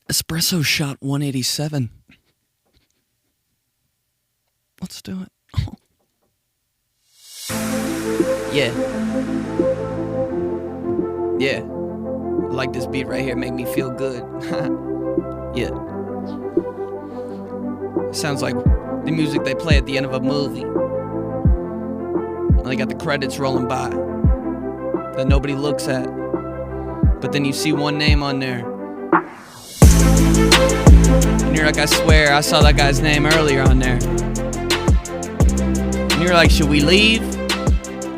Espresso shot 187. Let's do it. Oh. Yeah. Yeah. I like this beat right here. Make me feel good. Yeah. Sounds like the music they play at the end of a movie. And they got the credits rolling by that nobody looks at. But then you see one name on there. And you're like, I swear, I saw that guy's name earlier on there. And you're like, should we leave?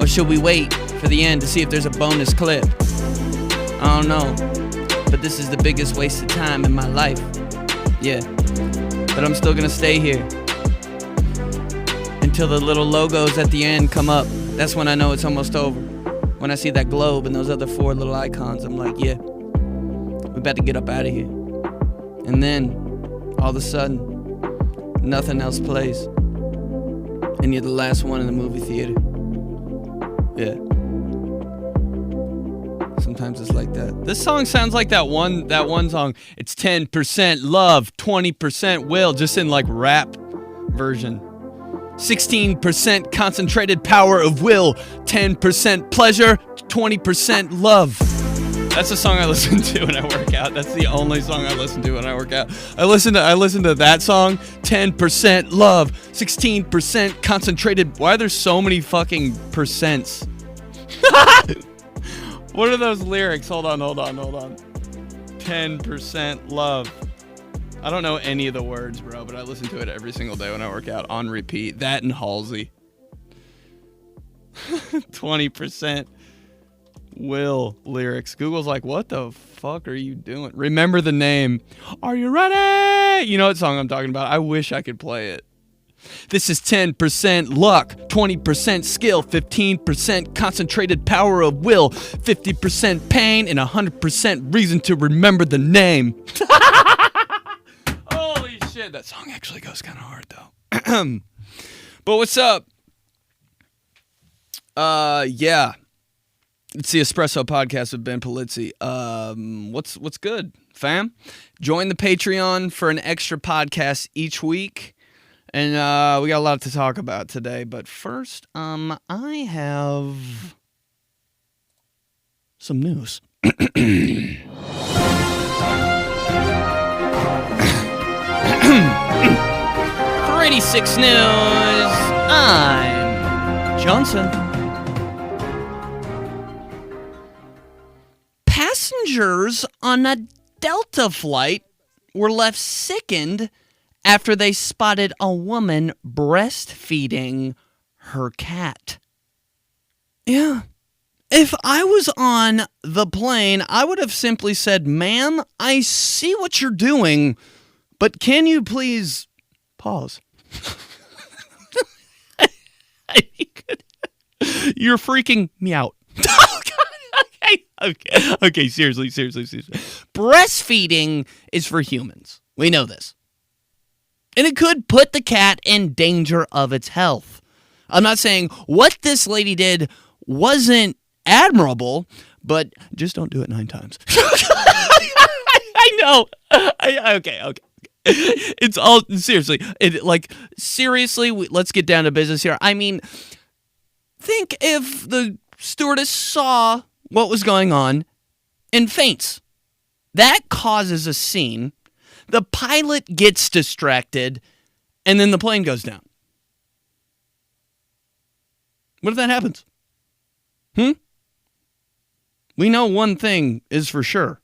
Or should we wait for the end to see if there's a bonus clip? I don't know. But this is the biggest waste of time in my life. Yeah. But I'm still gonna stay here until the little logos at the end come up. That's when I know it's almost over. When I see that globe and those other 4 little icons, I'm like, yeah, we about to get up out of here. And then, all of a sudden, nothing else plays. And you're the last one in the movie theater. Yeah. Sometimes it's like that. This song sounds like that one song. It's 10% love, 20% will, just in like rap version. 16% concentrated power of will, 10% pleasure, 20% love. That's the song I listen to when I work out. That's the only song I listen to when I work out. I listen to that song, 10% love, 16% concentrated. Why are there so many fucking percents? What are those lyrics? Hold on. 10% love. I don't know any of the words, bro, but I listen to it every single day when I work out on repeat. That and 𝗷𝘅𝗰𝗀𝘀𝗀. 20% will lyrics. Google's like, what the fuck are you doing? Remember the name. Are you ready? You know what song I'm talking about? I wish I could play it. This is 10% luck, 20% skill, 15% concentrated power of will, 50% pain, and 100% reason to remember the name. Holy shit, that song actually goes kind of hard though. But what's up? Yeah. It's the Espresso Podcast with 𝗵𝘁𝗶𝗃𝗃. What's good, fam? Join the Patreon for an extra podcast each week. And we got a lot to talk about today, but first, I have some news. For 86 News, I'm Johnson. Passengers on a Delta flight were left sickened after they spotted a woman breastfeeding her cat. Yeah. If I was on the plane, I would have simply said, ma'am, I see what you're doing, but can you please pause? You're freaking me out. Okay, seriously. Breastfeeding is for humans. We know this. And it could put the cat in danger of its health. I'm not saying what this lady did wasn't admirable, but just don't do it 9 times. I know. Okay. It's all, seriously. Seriously, let's get down to business here. I mean, think if the stewardess saw what was going on and faints. That causes a scene. The pilot gets distracted, and then the plane goes down. What if that happens? We know one thing is for sure.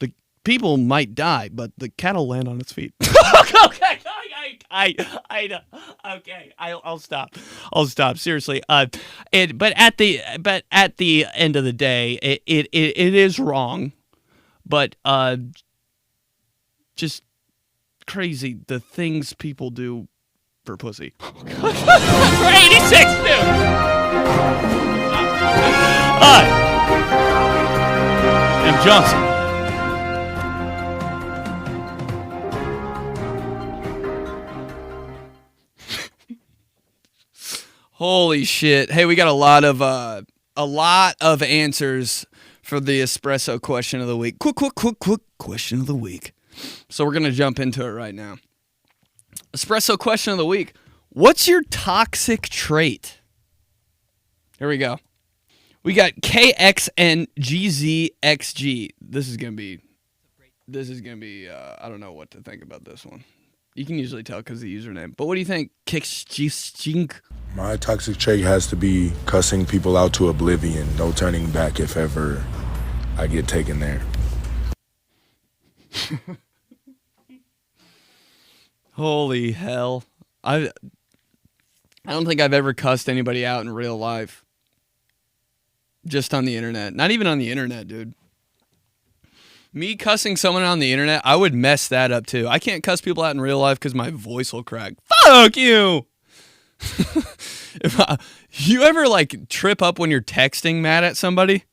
The people might die, but the cat will land on its feet. Okay, I'll stop. Seriously. But at the end of the day, it is wrong. But just crazy the things people do for pussy. For 86, dude. Hi, I'm Johnson. Holy shit! Hey, we got a lot of answers for the espresso question of the week. Quick question of the week. So we're going to jump into it right now. Espresso question of the week. What's your toxic trait? Here we go. We got KXNGZXG. This is going to be, I don't know what to think about this one. You can usually tell because of the username. But what do you think? My toxic trait has to be cussing people out to oblivion. No turning back if ever I get taken there. Holy hell. I don't think I've ever cussed anybody out in real life. Just on the internet. Not even on the internet, dude. Me cussing someone on the internet, I would mess that up too. I can't cuss people out in real life because my voice will crack. Fuck you! You ever like trip up when you're texting mad at somebody?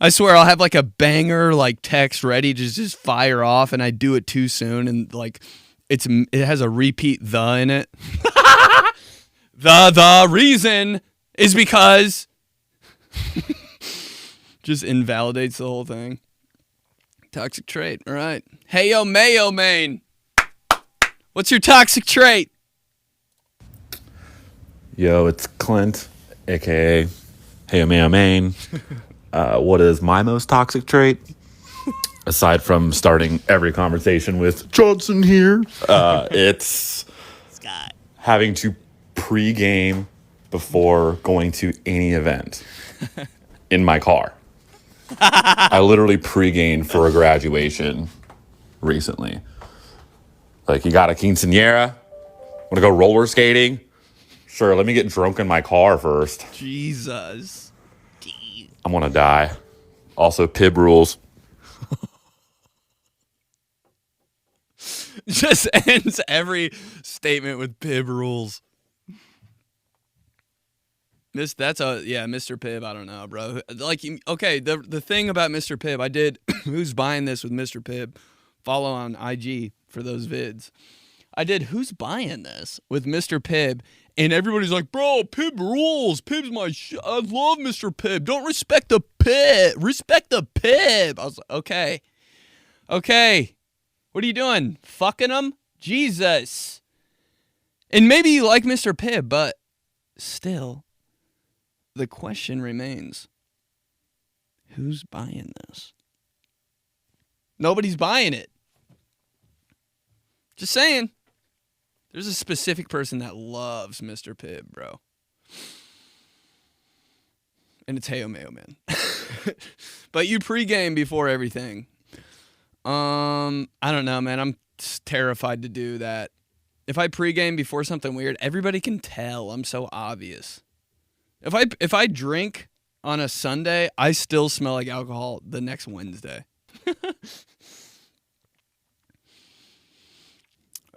I swear I'll have like a banger like text ready to just fire off, and I do it too soon, and like it has a repeat the in it. The reason is because just invalidates the whole thing. Toxic trait. All right. Hey, yo, Mayo Main. What's your toxic trait? Yo, it's Clint, a.k.a. Hey, Mayo Main. What is my most toxic trait? Aside from starting every conversation with Johnson here, it's Scott. Having to pre-game before going to any event in my car. I literally pre-gamed for a graduation recently. Like, you got a quinceañera? Want to go roller skating? Sure, let me get drunk in my car first. Jesus. I'm going to die. Also, PIB rules. Just ends every statement with PIB rules. Mr. Pibb, I don't know, bro. Like, okay, the thing about Mr. Pibb, I did Who's Buying This with Mr. Pibb. Follow on IG for those vids. I did Who's Buying This with Mr. Pibb, and everybody's like, bro, Pibb rules. Pibb's my I love Mr. Pibb. Don't respect the Pibb. Respect the Pibb. I was like, okay. What are you doing? Fucking him? Jesus. And maybe you like Mr. Pibb, but still, the question remains, who's buying this? Nobody's buying it. Just saying. There's a specific person that loves Mr. Pibb, bro. And it's Hey-O Mayo Man. But you pregame before everything. I don't know, man. I'm terrified to do that. If I pregame before something weird, everybody can tell I'm so obvious. If I drink on a Sunday, I still smell like alcohol the next Wednesday. All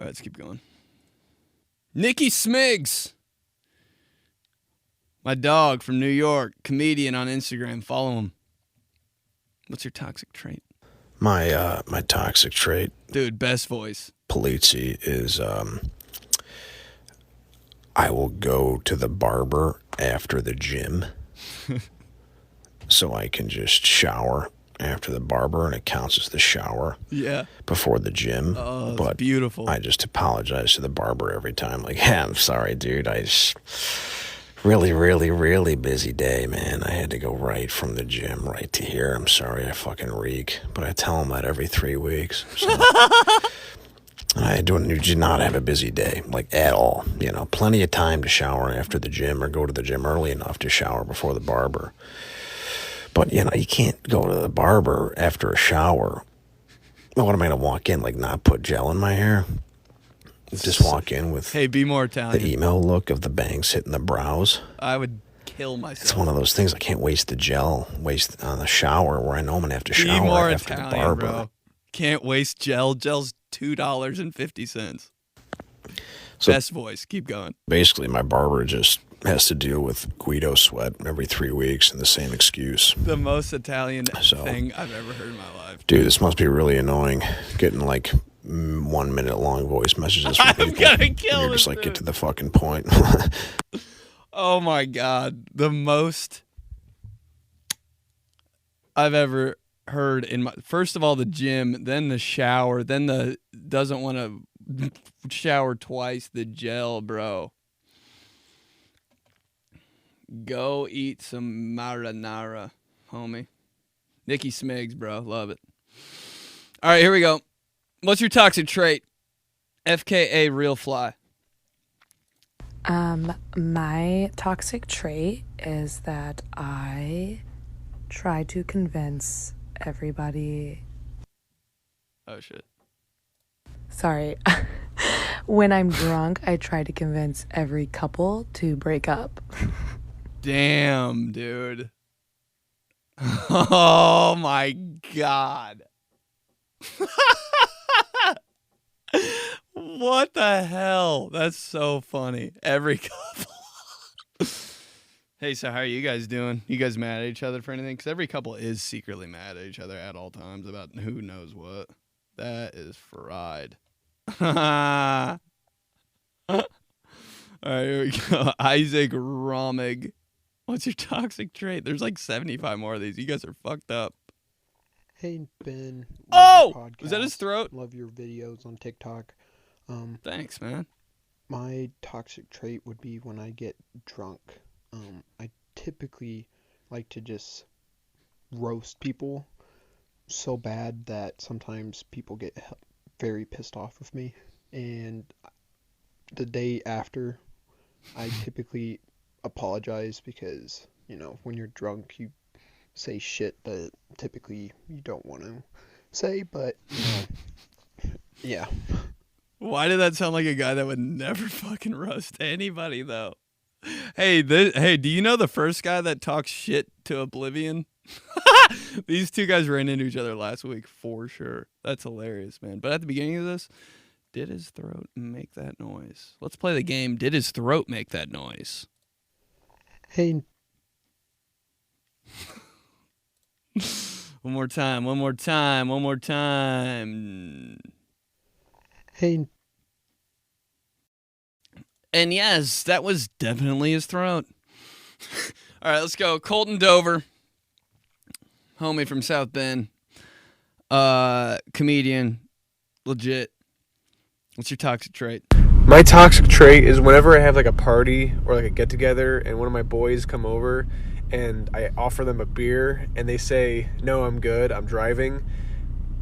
right, let's keep going. Nikki Smiggs. My dog from New York, comedian on Instagram. Follow him. What's your toxic trait? My toxic trait, dude, best voice. 𝗫𝘁 is I will go to the barber after the gym so I can just shower after the barber, and it counts as the shower before the gym. Oh, but beautiful. I just apologize to the barber every time. Like, hey, I'm sorry, dude. I just really busy day, man. I had to go right from the gym right to here. I'm sorry, I fucking reek. But I tell him that every 3 weeks. So. I do not have a busy day, like, at all. You know, plenty of time to shower after the gym or go to the gym early enough to shower before the barber. But, you know, you can't go to the barber after a shower. What am I going to walk in, like, not put gel in my hair? Just walk in with be more Italian. The emo look of the bangs hitting the brows. I would kill myself. It's one of those things. I can't waste the gel, waste on the shower where I know I'm going to have to shower be more after Italian, the barber. Bro. Can't waste gel. Gel's $2.50. So best voice. Keep going. Basically, my barber just has to deal with Guido sweat every 3 weeks and the same excuse. The most Italian thing I've ever heard in my life. Dude, this must be really annoying. Getting like 1 minute long voice messages from people. I'm gonna kill You're just like, dude. Get to the fucking point. Oh my God. The most I've ever heard in my, first of all, the gym, then the shower, then the doesn't want to shower twice, the gel, bro. Go eat some marinara, homie. 𝗙𝗫𝗁𝗍𝗂𝗍, bro. Love it. All right, here we go. What's your toxic trait? FKA real fly. My toxic trait is that I try to convince everybody. Oh, shit. Sorry. When I'm drunk, I try to convince every couple to break up. Damn, dude. Oh, my God. What the hell? That's so funny. Every couple. Hey, so how are you guys doing? You guys mad at each other for anything? Because every couple is secretly mad at each other at all times about who knows what. That is fried. All right, here we go. 𝗙𝗁𝗰𝗀𝗀𝗀𝗀𝗀. What's your toxic trait? There's like 75 more of these. You guys are fucked up. Hey, Ben. Oh! Was that his throat? Love your videos on TikTok. Thanks, man. My toxic trait would be when I get drunk. I typically like to just roast people so bad that sometimes people get very pissed off with me. And the day after, I typically apologize because, you know, when you're drunk, you say shit that typically you don't want to say, but, you know, yeah. Why did that sound like a guy that would never fucking roast anybody, though? Hey, do you know the first guy that talks shit to Oblivion? These two guys ran into each other last week for sure. That's hilarious, man. But at the beginning of this, did his throat make that noise? Let's play the game. Did his throat make that noise? Hey. One more time. Hey. And yes, that was definitely his throat. All right, let's go. Colton Dover, homie from South Bend, comedian, legit. What's your toxic trait? My toxic trait is whenever I have like a party or like a get together and one of my boys come over and I offer them a beer and they say, no, I'm good, I'm driving.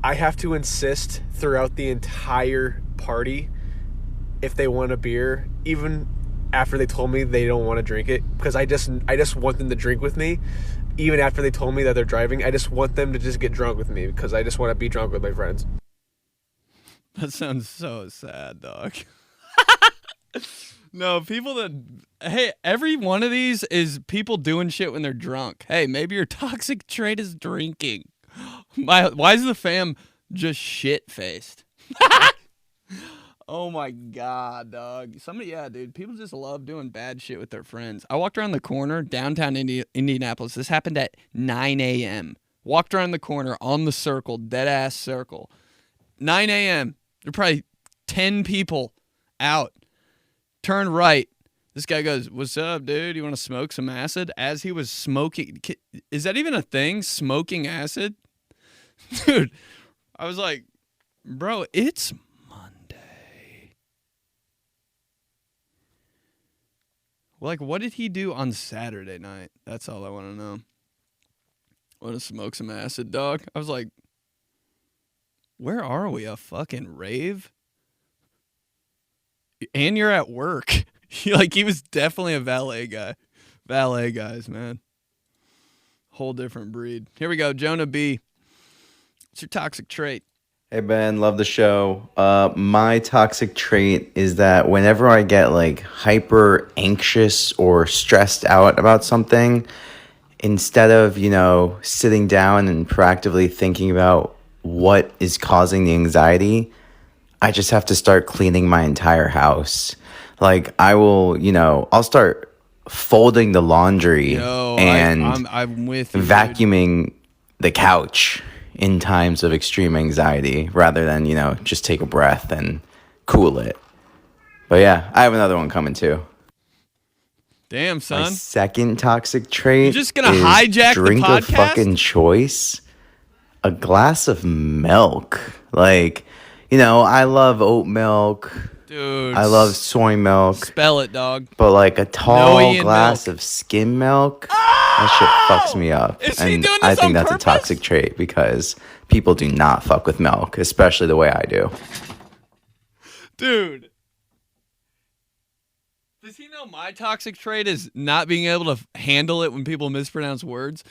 I have to insist throughout the entire party if they want a beer, even after they told me they don't want to drink it, because I just want them to drink with me. Even after they told me that they're driving, I just want them to just get drunk with me because I just want to be drunk with my friends. That sounds so sad, dog. No, people that... Hey, every one of these is people doing shit when they're drunk. Hey, maybe your toxic trait is drinking. Why is the fam just shit-faced? Oh, my God, dog. Yeah, dude, people just love doing bad shit with their friends. I walked around the corner, downtown Indianapolis. This happened at 9 a.m. Walked around the corner on the circle, dead-ass circle. 9 a.m. There were probably 10 people out. Turn right. This guy goes, what's up, dude? You want to smoke some acid? As he was smoking. Is that even a thing? Smoking acid? Dude, I was like, bro, it's Monday. Like, what did he do on Saturday night? That's all I want to know. Want to smoke some acid, dog? I was like, where are we? A fucking rave? And you're at work. Like, he was definitely a valet guy. Valet guys, man. Whole different breed. Here we go. Jonah B. What's your toxic trait? Hey, Ben. Love the show. My toxic trait is that whenever I get, like, hyper anxious or stressed out about something, instead of, you know, sitting down and proactively thinking about what is causing the anxiety, I just have to start cleaning my entire house. Like, I will, you know, I'll start folding the laundry and I'm with you, vacuuming the couch in times of extreme anxiety rather than, you know, just take a breath and cool it. But yeah, I have another one coming too. Damn, My son. second toxic trait You're just gonna is hijack the drink of podcast? fucking choice. A glass of milk. Like, you know, I love oat milk. Dude. I love soy milk. Spell it, dog. But like a tall Noe glass milk. of skim milk, that shit fucks me up. Is he And doing I this think on that's purpose? a toxic trait because people do not fuck with milk, especially the way I do. Dude. Does he know my toxic trait is not being able to handle it when people mispronounce words?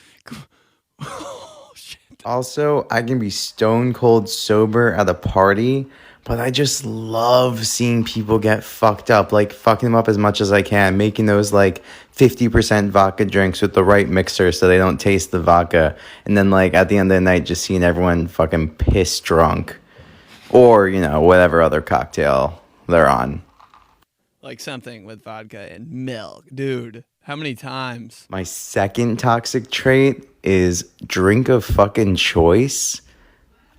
Oh, shit. Also, I can be stone cold sober at a party, but I just love seeing people get fucked up, like fucking them up as much as I can, making those like 50% vodka drinks with the right mixer so they don't taste the vodka. And then like at the end of the night, just seeing everyone fucking piss drunk or, you know, whatever other cocktail they're on. Like something with vodka and milk. Dude, how many times? My second toxic trait is drink of fucking choice.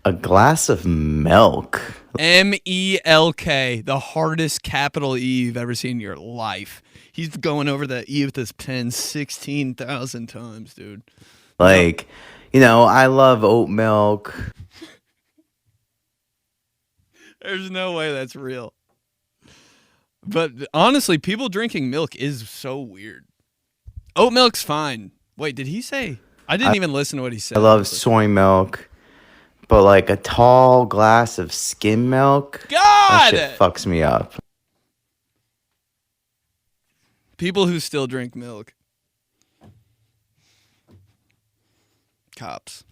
A glass of milk. M-E-L-K, the hardest capital E you've ever seen in your life. He's going over the E with his pen 16,000 times, dude. Like, you know, I love oat milk. There's no way that's real. But honestly, people drinking milk is so weird. Oat milk's fine. Wait, did he say? I didn't even listen to what he said. I love soy milk. But like a tall glass of skim milk, that God! shit fucks me up. People who still drink milk. Cops.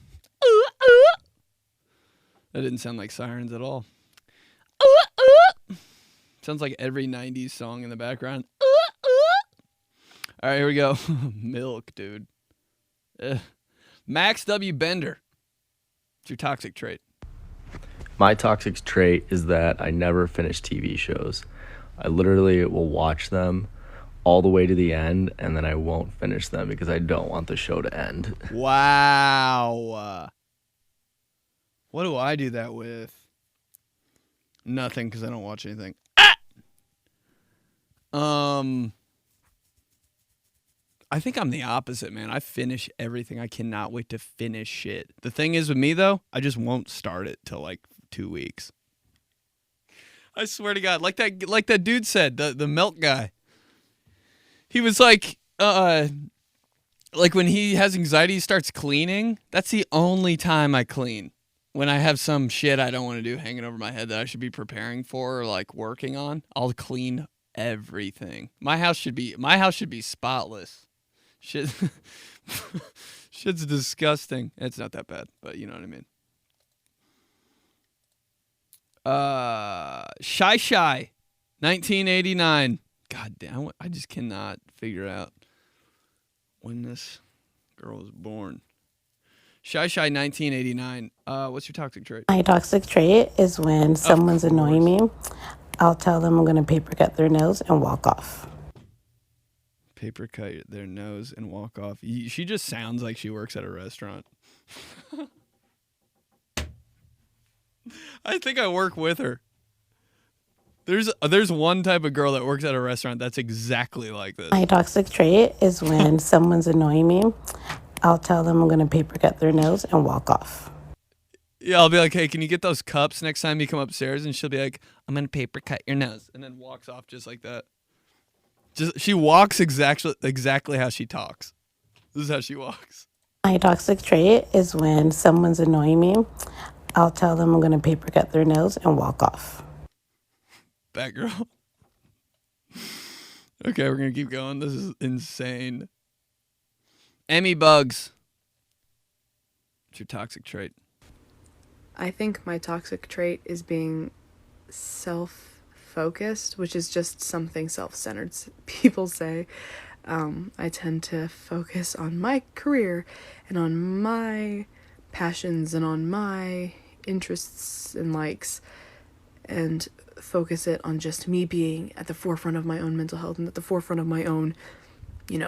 That didn't sound like sirens at all. Sounds like every 90s song in the background. All right, here we go. Milk, dude. Max W. Bender. What's your toxic trait? My toxic trait is that I never finish TV shows. I literally will watch them all the way to the end, and then I won't finish them because I don't want the show to end. Wow. What do I do that with? Nothing, because I don't watch anything. I think I'm the opposite, man. I finish everything. I cannot wait to finish shit. The thing is with me, though, I just won't start it till like 2 weeks. I swear to God, like that dude said, the milk guy. He was like when he has anxiety, he starts cleaning. That's the only time I clean. When I have some shit I don't want to do hanging over my head that I should be preparing for or like working on, I'll clean everything. My house should be spotless. Shit, shit's disgusting. It's not that bad, but you know what I mean. 𝗙𝗫𝗍𝗫, 1989. God damn, I just cannot figure out when this girl was born. 𝗙𝗫𝗍𝗫, 1989. What's your toxic trait? My toxic trait is when someone's annoying me, I'll tell them I'm going to paper cut their nose and walk off. Paper cut their nose and walk off. She just sounds like she works at a restaurant. I think I work with her. There's one type of girl that works at a restaurant that's exactly like this. My toxic trait is when someone's annoying me, I'll tell them I'm going to paper cut their nose and walk off. Yeah, I'll be like, hey, can you get those cups next time you come upstairs? And she'll be like, I'm going to paper cut your nose. And then walks off just like that. She walks exactly how she talks. This is how she walks. My toxic trait is when someone's annoying me, I'll tell them I'm going to paper cut their nose and walk off. Batgirl. Okay, we're going to keep going. This is insane. Emmy Bugs. What's your toxic trait? I think my toxic trait is being self-focused, which is just something self-centered people say. I tend to focus on my career and on my passions and on my interests and likes, and focus it on just me being at the forefront of my own mental health and at the forefront of my own,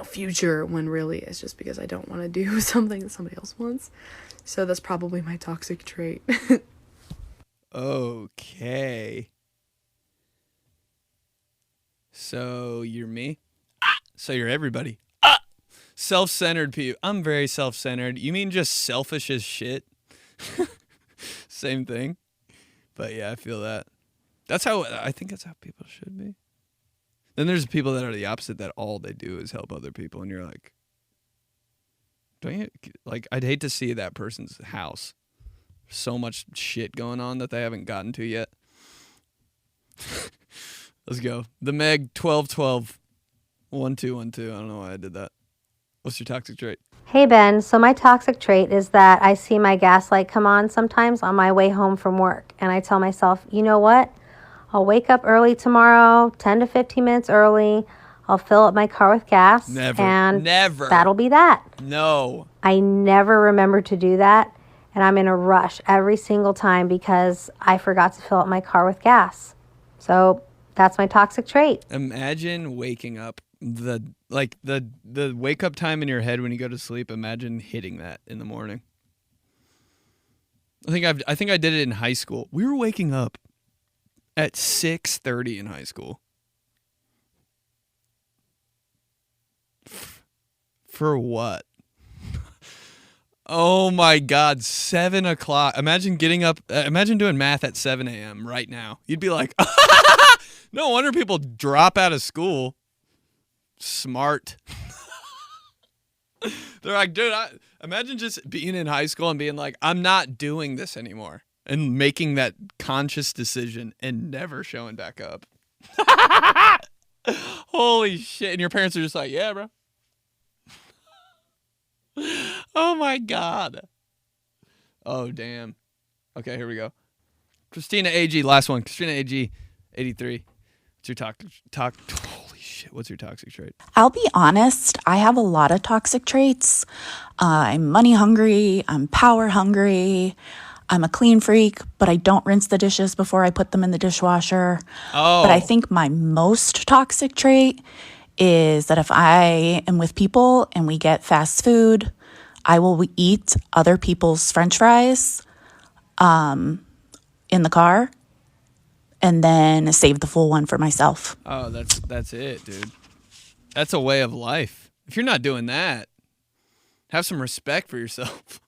future, when really it's just because I don't want to do something that somebody else wants. So that's probably my toxic trait. Okay. So you're me? So you're everybody. Self-centered people. I'm very self-centered. You mean just selfish as shit? Same thing. But yeah, I feel that. I think that's how people should be. Then there's people that are the opposite, that all they do is help other people, and you're like, don't you, like, I'd hate to see that person's house. So much shit going on that they haven't gotten to yet. Let's go. The Meg 1212 1212. I don't know why I did that. What's your toxic trait? Hey Ben, so my toxic trait is that I see my gas light come on sometimes on my way home from work, and I tell myself, you know what? I'll wake up early tomorrow, 10 to 15 minutes early. I'll fill up my car with gas. Never. That'll be that. No. I never remember to do that, and I'm in a rush every single time because I forgot to fill up my car with gas. So that's my toxic trait. Imagine waking up the wake up time in your head when you go to sleep. Imagine hitting that in the morning. I think I did it in high school. We were waking up at 6:30 in high school. For what? Oh my God, 7 o'clock. Imagine getting up. Imagine doing math at 7 a.m. right now. You'd be like, no wonder people drop out of school. Smart. They're like, dude, imagine just being in high school and being like, I'm not doing this anymore. And making that conscious decision and never showing back up. Holy shit. And your parents are just like, yeah, bro. Oh my God. Oh, damn. Okay, here we go. Christina AG, last one. Christina AG, 83. What's your holy shit, what's your toxic trait? I'll be honest, I have a lot of toxic traits. I'm money hungry, I'm power hungry, I'm a clean freak, but I don't rinse the dishes before I put them in the dishwasher. Oh. But I think my most toxic trait is that if I am with people and we get fast food, I will eat other people's French fries in the car and then save the full one for myself. Oh, that's it, dude. That's a way of life. If you're not doing that, have some respect for yourself.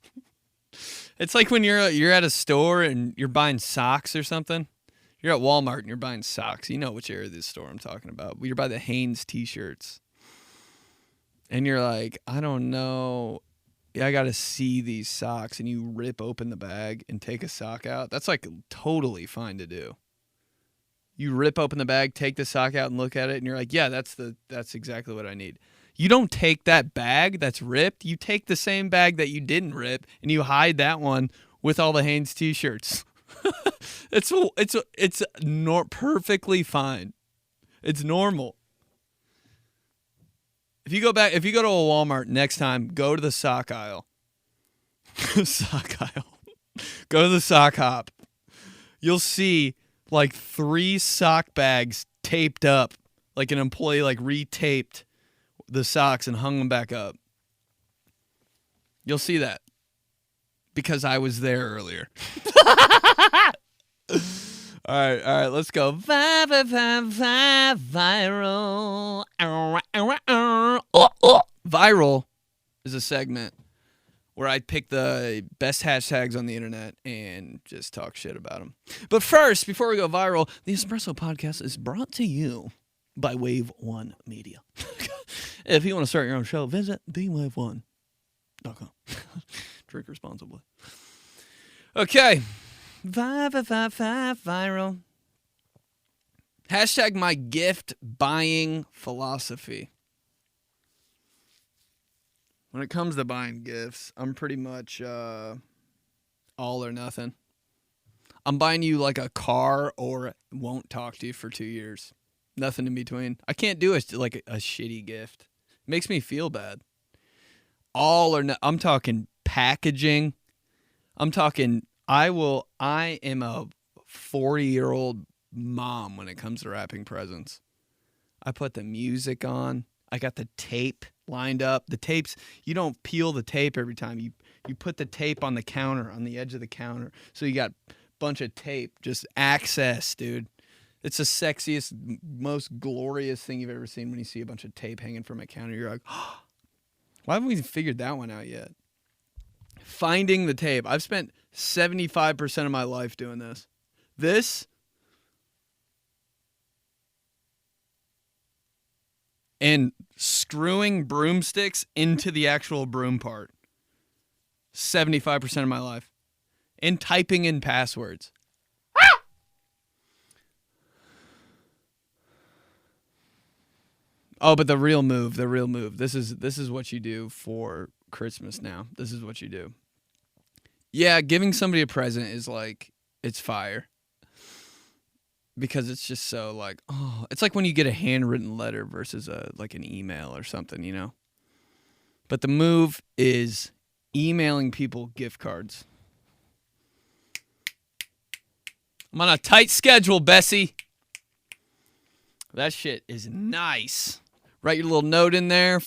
It's like when you're at a store and you're buying socks or something. You're at Walmart and you're buying socks. You know which area of this store I'm talking about. You're by the Hanes t-shirts. And you're like, I don't know. Yeah, I got to see these socks. And you rip open the bag and take a sock out. That's like totally fine to do. You rip open the bag, take the sock out and look at it. And you're like, yeah, that's exactly what I need. You don't take that bag that's ripped. You take the same bag that you didn't rip and you hide that one with all the Hanes t-shirts. It's perfectly fine. It's normal. If you go to a Walmart next time, go to the sock aisle. Sock aisle. Go to the sock hop. You'll see like 3 sock bags taped up, like an employee like retaped the socks and hung them back up. You'll see that because I was there earlier. All right, let's go. Viral. Viral is a segment where I pick the best hashtags on the internet and just talk shit about them. But first, before we go viral, the Espresso Podcast is brought to you by Wave One Media. If you want to start your own show, visit thewave1.com. Drink responsibly. Okay. Viral. Hashtag my gift buying philosophy. When it comes to buying gifts, I'm pretty much all or nothing. I'm buying you like a car or won't talk to you for 2 years. Nothing in between. I can't do a shitty gift. It makes me feel bad. All or no. I'm talking packaging. I'm talking I am a 40-year-old mom when it comes to wrapping presents. I put the music on. I got the tape lined up. The tapes, you don't peel the tape every time. You put the tape on the counter, on the edge of the counter. So you got a bunch of tape, just access, dude. It's the sexiest, most glorious thing you've ever seen when you see a bunch of tape hanging from a counter. You're like, oh, why haven't we figured that one out yet? Finding the tape. I've spent 75% of my life doing this. This and screwing broomsticks into the actual broom part. 75% of my life. And typing in passwords. Oh, but the real move. This is what you do for Christmas now. This is what you do. Yeah, giving somebody a present is like, it's fire. Because it's just so like, oh, it's like when you get a handwritten letter versus like an email or something, you know? But the move is emailing people gift cards. I'm on a tight schedule, Bessie. That shit is nice. Write your little note in there.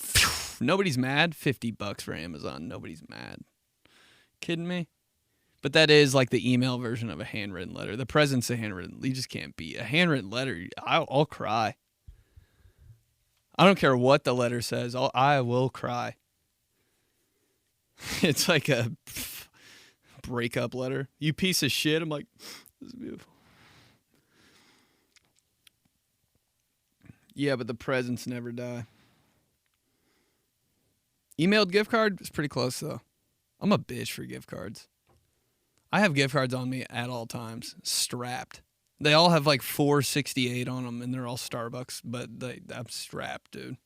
Nobody's mad. $50 for Amazon. Nobody's mad. Kidding me? But that is like the email version of a handwritten letter. The present's a handwritten. You just can't beat a handwritten letter. I'll cry. I don't care what the letter says. I will cry. It's like a breakup letter. You piece of shit. I'm like, this is beautiful. Yeah, but the presents never die. Emailed gift card is pretty close, though. I'm a bitch for gift cards. I have gift cards on me at all times, strapped. They all have like $4.68 on them, and they're all Starbucks, but I'm strapped, dude.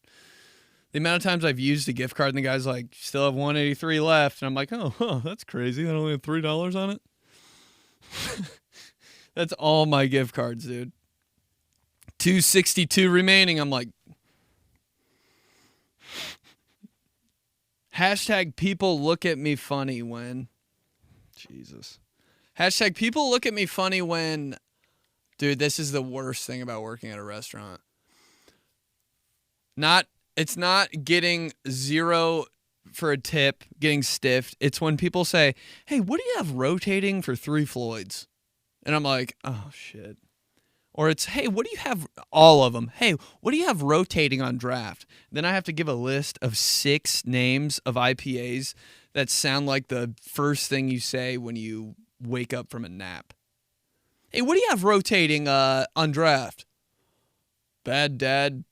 The amount of times I've used a gift card, and the guy's like, still have $183 left, and I'm like, oh, that's crazy. I only have $3 on it. That's all my gift cards, dude. $2.62 remaining. I'm like, hashtag people look at me funny when, Jesus. Hashtag people look at me funny when, dude, this is the worst thing about working at a restaurant. It's not getting zero for a tip, getting stiffed. It's when people say, hey, what do you have rotating for 3 Floyds? And I'm like, oh, shit. Or it's, hey, what do you have, all of them, hey, what do you have rotating on draft? Then I have to give a list of 6 names of IPAs that sound like the first thing you say when you wake up from a nap. Hey, what do you have rotating on draft? Bad Dad,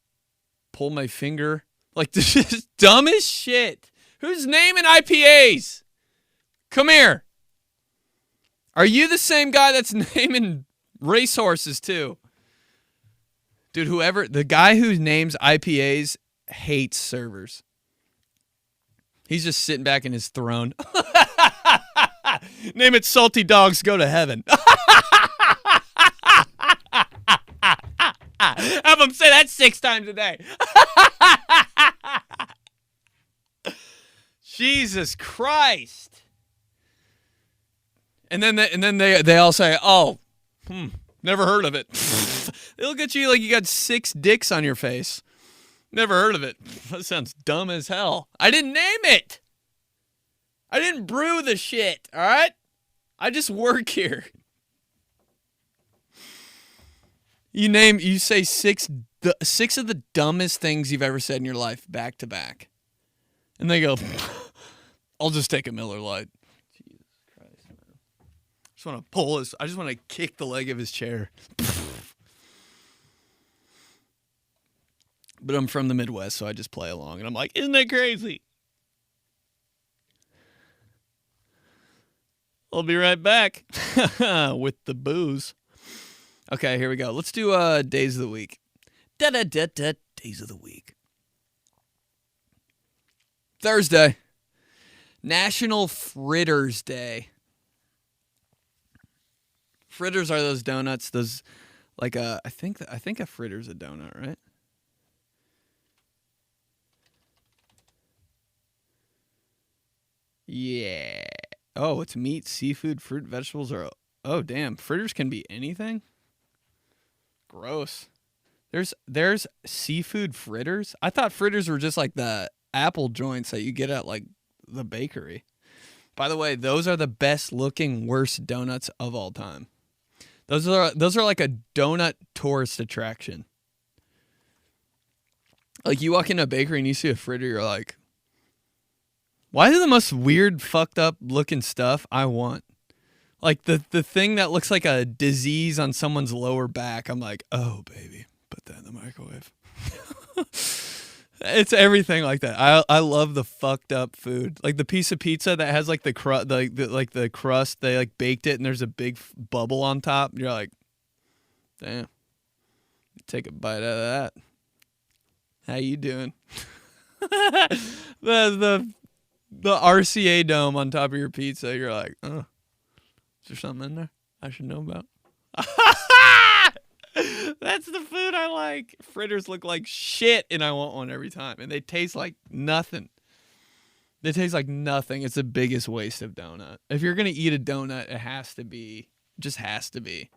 pull my finger. Like, this is dumb as shit. Who's naming IPAs? Come here. Are you the same guy that's naming racehorses too? Dude, the guy who names IPAs hates servers. He's just sitting back in his throne. Name it Salty Dogs Go to Heaven. Have him say that 6 times a day. Jesus Christ. And then they all say, oh, never heard of it. They look at you like you got 6 dicks on your face. Never heard of it. That sounds dumb as hell. I didn't name it. I didn't brew the shit, all right? I just work here. You say 6 of the dumbest things you've ever said in your life back to back. And they go, I'll just take a Miller Lite. Jesus Christ, man. I just want to kick the leg of his chair. But I'm from the Midwest, so I just play along. And I'm like, isn't that crazy? I'll be right back with the booze. Okay, here we go. Let's do days of the week. Days of the week. Thursday. National Fritters Day. Fritters are those donuts. Those, like I think a fritter's a donut, right? Yeah. Oh, it's meat, seafood, fruit, vegetables, or oh damn, fritters can be anything. Gross. There's seafood fritters. I thought fritters were just like the apple joints that you get at like the bakery. By the way, those are the best looking, worst donuts of all time. Those are like a donut tourist attraction. Like you walk into a bakery and you see a fritter, you're like, why is the most weird, fucked up looking stuff I want? Like the thing that looks like a disease on someone's lower back. I'm like, oh baby, put that in the microwave. It's everything like that. I love the fucked up food. Like the piece of pizza that has like the crust, they like baked it and there's a big bubble on top. You're like, damn. Take a bite out of that. How you doing? the RCA dome on top of your pizza. You're like, oh, is there something in there I should know about? That's the food I like. Fritters look like shit, and I want one every time. And they taste like nothing. They taste like nothing. It's the biggest waste of donut. If you're gonna eat a donut, it has to be. Just has to be.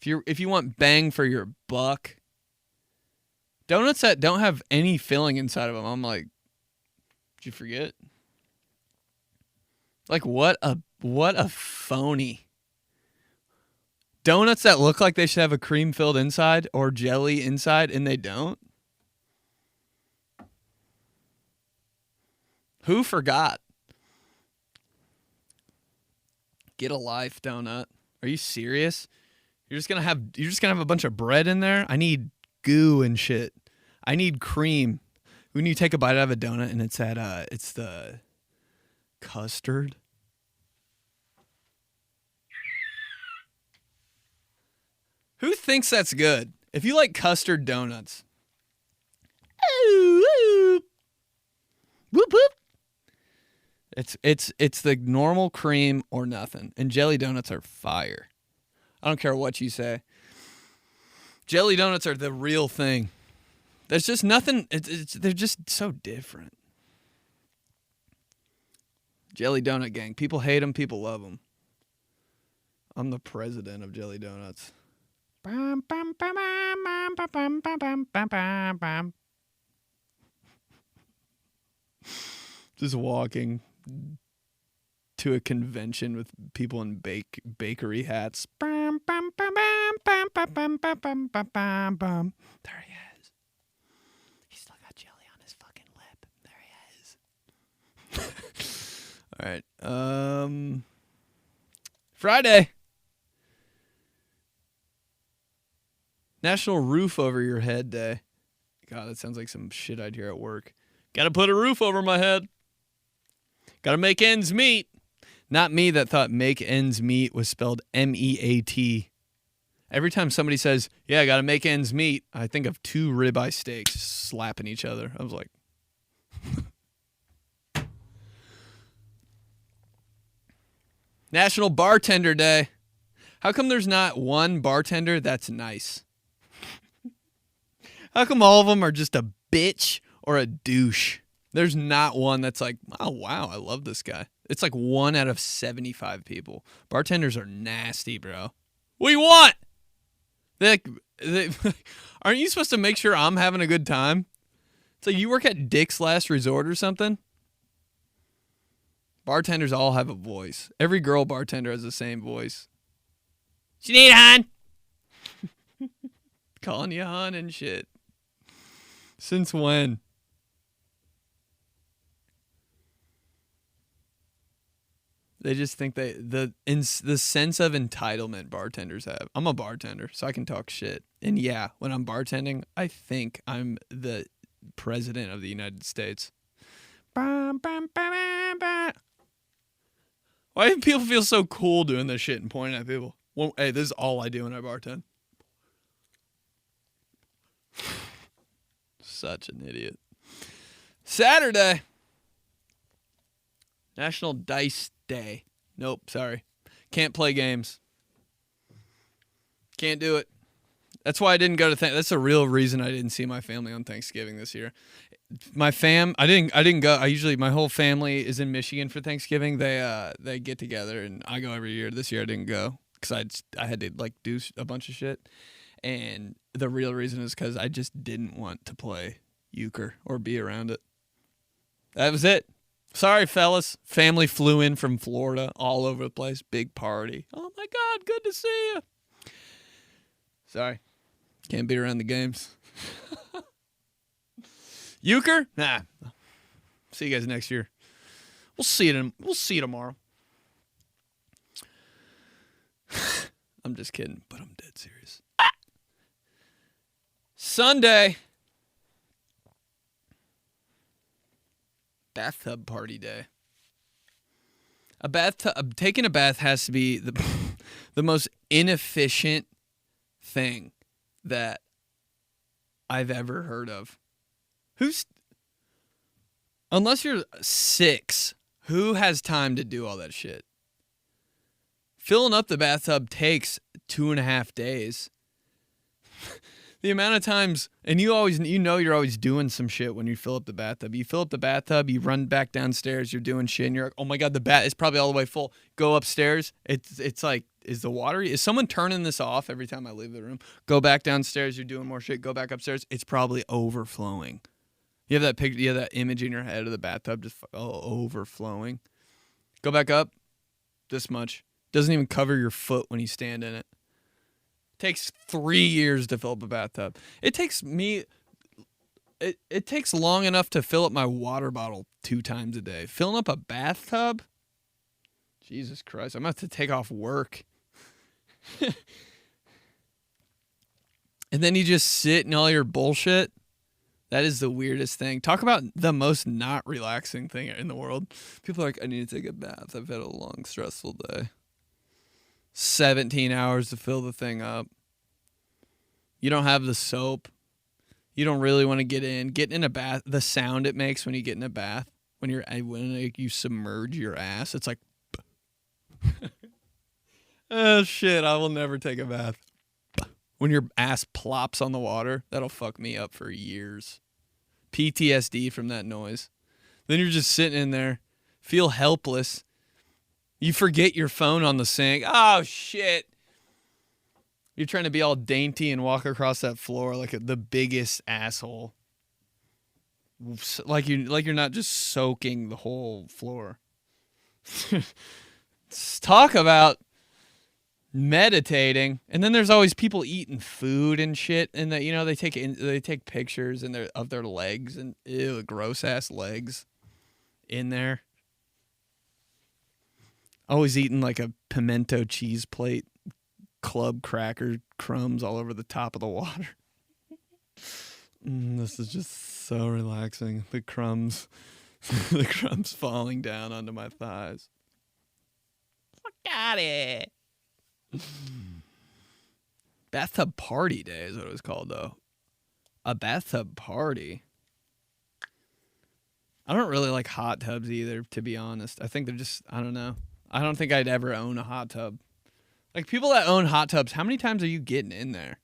If you want bang for your buck, donuts that don't have any filling inside of them, I'm like, did you forget? Like what a phony. Donuts that look like they should have a cream filled inside or jelly inside, and they don't. Who forgot? Get a life, donut. Are you serious? You're just gonna have a bunch of bread in there? I need goo and shit. I need cream. When you take a bite out of a donut and it's the custard. Who thinks that's good? If you like custard donuts. Whoop whoop. It's the normal cream or nothing. And jelly donuts are fire. I don't care what you say. Jelly donuts are the real thing. There's just nothing. They're just so different. Jelly donut gang. People hate them. People love them. I'm the president of jelly donuts. Just walking to a convention with people in bakery hats. There he is. He's still got jelly on his fucking lip. There he is. All right. Friday. National Roof Over Your Head Day. God, that sounds like some shit I'd hear at work. Got to put a roof over my head. Got to make ends meet. Not me that thought make ends meet was spelled MEAT. Every time somebody says, yeah, I got to make ends meet, I think of 2 ribeye steaks slapping each other. I was like... National Bartender Day. How come there's not one bartender that's nice? How come all of them are just a bitch or a douche? There's not one that's like, oh, wow, I love this guy. It's like 1 out of 75 people. Bartenders are nasty, bro. What do you want? Aren't you supposed to make sure I'm having a good time? It's like you work at Dick's Last Resort or something. Bartenders all have a voice. Every girl bartender has the same voice. What you need, hon? Calling you hon and shit. Since when? They just think the sense of entitlement bartenders have. I'm a bartender, so I can talk shit. And yeah, when I'm bartending, I think I'm the president of the United States. Why do people feel so cool doing this shit and pointing at people? Well, hey, this is all I do when I bartend. Such an idiot. Saturday. National Dice Day. Nope, sorry. Can't play games. Can't do it. That's why I didn't go to that's the real reason I didn't see my family on Thanksgiving this year. I didn't go. My whole family is in Michigan for Thanksgiving. They get together and I go every year. This year I didn't go because I had to like do a bunch of shit. And the real reason is because I just didn't want to play euchre or be around it. That was it. Sorry, fellas. Family flew in from Florida, all over the place. Big party. Oh, my God. Good to see you. Sorry. Can't beat around the games. Euchre? Nah. See you guys next year. We'll see you tomorrow. I'm just kidding, but I'm dead serious. Sunday. Bathtub party day. Taking a bath has to be the most inefficient thing that I've ever heard of. Unless you're 6, who has time to do all that shit? Filling up the bathtub takes 2.5 days. The amount of times, and you're always doing some shit when you fill up the bathtub. You fill up the bathtub, you run back downstairs, you're doing shit, and you're like, oh my God, the bat is probably all the way full. Go upstairs. It's like, is someone turning this off every time I leave the room? Go back downstairs, you're doing more shit. Go back upstairs. It's probably overflowing. You have that picture, you have that image in your head of the bathtub just overflowing. Go back up, this much. Doesn't even cover your foot when you stand in it. Takes 3 years to fill up a bathtub. It takes me. It takes long enough to fill up my water bottle 2 times a day. Filling up a bathtub? Jesus Christ. I'm going to have to take off work. And then you just sit in all your bullshit. That is the weirdest thing. Talk about the most not relaxing thing in the world. People are like, I need to take a bath. I've had a long, stressful day. 17 hours to fill the thing up. You don't have the soap. You don't really want to get in. Getting in a bath, the sound it makes when you get in a bath, when you submerge your ass, it's like, oh shit, I will never take a bath. When your ass plops on the water, that'll fuck me up for years. PTSD from that noise. Then you're just sitting in there, feel helpless. You forget your phone on the sink. Oh, shit. You're trying to be all dainty and walk across that floor like the biggest asshole. Like you're not just soaking the whole floor. Talk about meditating. And then there's always people eating food and shit, and that they take pictures of their legs and ew, gross ass legs in there. Always eating like a pimento cheese plate, club cracker crumbs all over the top of the water. This is just so relaxing. The crumbs falling down onto my thighs. Got it. Bathtub party day is what it was called, though. A bathtub party. I don't really like hot tubs either, to be honest. I think they're just, I don't know. I don't think I'd ever own a hot tub. Like, people that own hot tubs, how many times are you getting in there?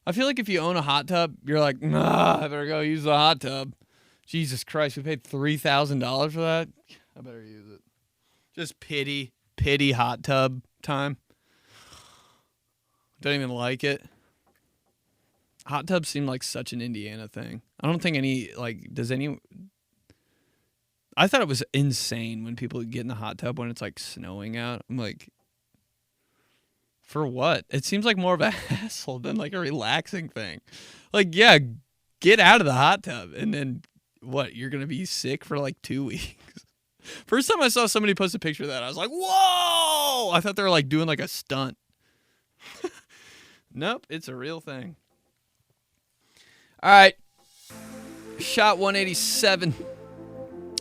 I feel like if you own a hot tub, you're like, nah, I better go use the hot tub. Jesus Christ, we paid $3,000 for that? I better use it. Just pity hot tub time. Don't even like it. Hot tubs seem like such an Indiana thing. I don't think I thought it was insane when people get in the hot tub when it's like snowing out. I'm like, for what? It seems like more of a hassle than like a relaxing thing. Like, yeah, get out of the hot tub and then what? You're going to be sick for like 2 weeks. First time I saw somebody post a picture of that, I was like, whoa! I thought they were like doing like a stunt. Nope, it's a real thing. All right. Shot 187.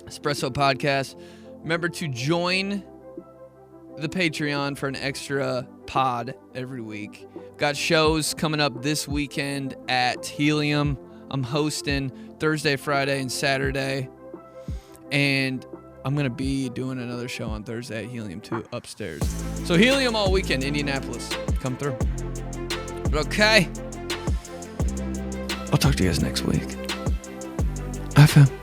Espresso Podcast. Remember to join the Patreon for an extra pod every week. Got shows coming up this weekend at Helium. I'm hosting Thursday, Friday, and Saturday. And I'm going to be doing another show on Thursday at Helium 2 upstairs. So Helium all weekend, Indianapolis. Come through. But okay. I'll talk to you guys next week. FM.